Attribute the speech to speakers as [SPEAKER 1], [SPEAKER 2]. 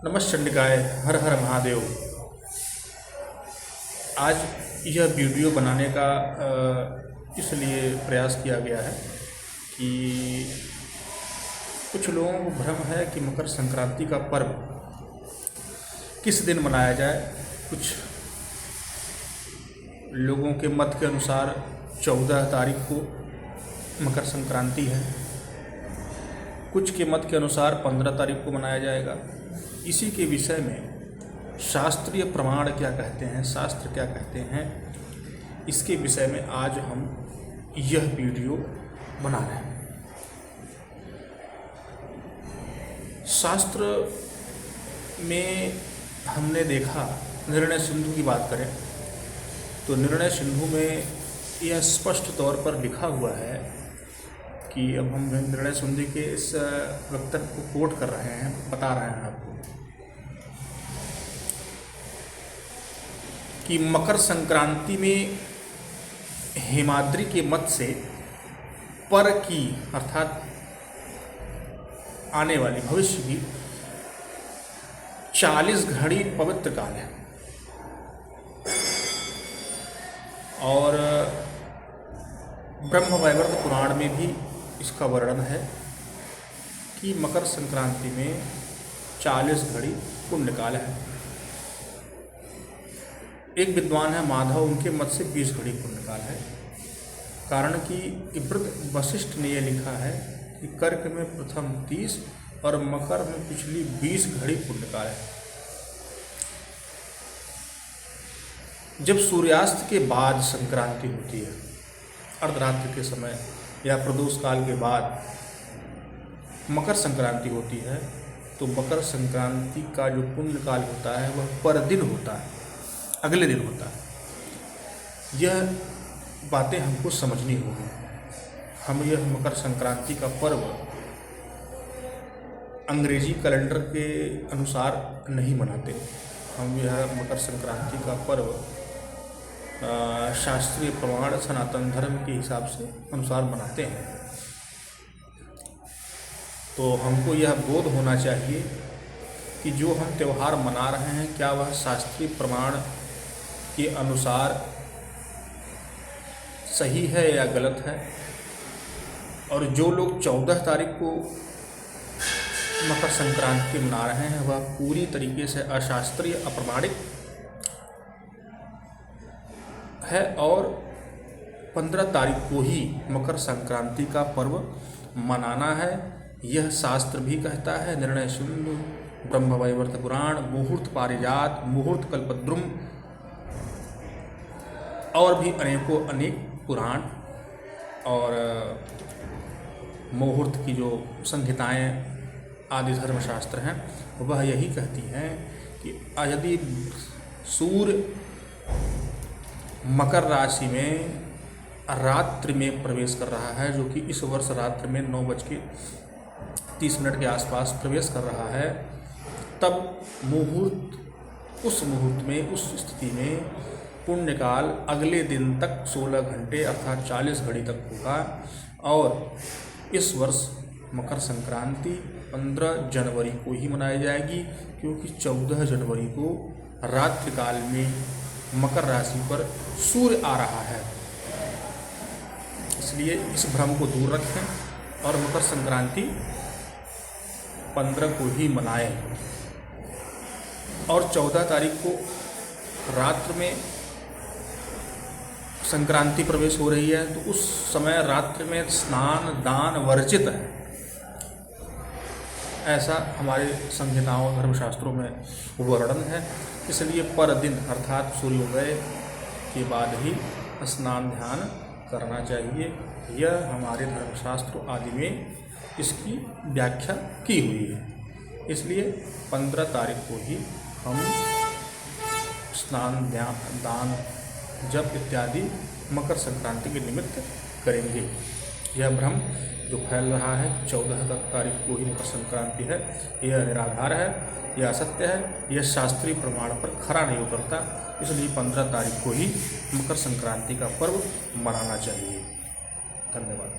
[SPEAKER 1] नमश्चंडिकाय, हर हर महादेव। आज यह वीडियो बनाने का इसलिए प्रयास किया गया है कि कुछ लोगों को भ्रम है कि मकर संक्रांति का पर्व किस दिन मनाया जाए। कुछ लोगों के मत के अनुसार 14 तारीख को मकर संक्रांति है, कुछ के मत के अनुसार 15 तारीख को मनाया जाएगा। इसी के विषय में शास्त्रीय प्रमाण क्या कहते हैं, शास्त्र क्या कहते हैं, इसके विषय में आज हम यह वीडियो बना रहे हैं। शास्त्र में हमने देखा, निर्णय सिंधु की बात करें तो निर्णय सिंधु में यह स्पष्ट तौर पर लिखा हुआ है कि अब हम निर्णय सिंधु के इस वक्तव्य को कोट कर रहे हैं, बता रहे हैं आपको कि मकर संक्रांति में हेमाद्रि के मत से पर की अर्थात आने वाली भविष्य की 40 घड़ी पवित्र काल है। और ब्रह्मवैवर्त पुराण में भी इसका वर्णन है कि मकर संक्रांति में 40 घड़ी पुण्यकाल है। एक विद्वान है माधव, उनके मत से 20 घड़ी पुण्यकाल है। कारण कि वशिष्ठ ने यह लिखा है कि कर्क में प्रथम 30 और मकर में पिछली 20 घड़ी पुण्यकाल है। जब सूर्यास्त के बाद संक्रांति होती है, अर्धरात्रि के समय या प्रदोष काल के बाद मकर संक्रांति होती है, तो मकर संक्रांति का जो पुण्य काल होता है वह पर दिन होता है, अगले दिन होता है। यह बातें हमको समझनी होगी। हम यह मकर संक्रांति का पर्व अंग्रेजी कैलेंडर के अनुसार नहीं मनाते। हम यह मकर संक्रांति का पर्व शास्त्रीय प्रमाण सनातन धर्म के हिसाब से अनुसार मनाते हैं। तो हमको यह बोध होना चाहिए कि जो हम त्यौहार मना रहे हैं क्या वह शास्त्रीय प्रमाण के अनुसार सही है या गलत है। और जो लोग 14 तारीख को मकर संक्रांति मना रहे हैं वह पूरी तरीके से अशास्त्रीय, अप्रमाणिक है। और 15 तारीख को ही मकर संक्रांति का पर्व मनाना है, यह शास्त्र भी कहता है। निर्णय सिंधु, ब्रह्मवैवर्त पुराण, मुहूर्त पारिजात, मुहूर्त कल्पद्रुम और भी अनेकों अनेक पुराण और मुहूर्त की जो संहिताएं आदि धर्मशास्त्र हैं वह यही कहती हैं कि यदि सूर्य मकर राशि में रात्रि में प्रवेश कर रहा है, जो कि इस वर्ष रात्रि में 9:30 के आसपास प्रवेश कर रहा है, तब मुहूर्त, उस मुहूर्त में, उस स्थिति में पुण्यकाल अगले दिन तक 16 घंटे अर्थात 40 घड़ी तक होगा। और इस वर्ष मकर संक्रांति 15 जनवरी को ही मनाई जाएगी, क्योंकि 14 जनवरी को रात्रि काल में मकर राशि पर सूर्य आ रहा है। इसलिए इस भ्रम को दूर रखें और मकर संक्रांति 15 को ही मनाएं। और 14 तारीख को रात्र में संक्रांति प्रवेश हो रही है, तो उस समय रात्रि में स्नान दान वर्जित है, ऐसा हमारे संहिताओं धर्मशास्त्रों में वर्णन है। इसलिए पर दिन अर्थात सूर्योदय के बाद ही स्नान ध्यान करना चाहिए। यह हमारे धर्मशास्त्र आदि में इसकी व्याख्या की हुई है। इसलिए 15 तारीख को ही हम स्नान दान जप इत्यादि मकर संक्रांति के निमित्त करेंगे। यह भ्रम जो फैल रहा है 14 तारीख को ही मकर संक्रांति है, यह निराधार है, यह असत्य है, यह शास्त्रीय प्रमाण पर खरा नहीं उतरता। इसलिए 15 तारीख को ही मकर संक्रांति का पर्व मनाना चाहिए। धन्यवाद।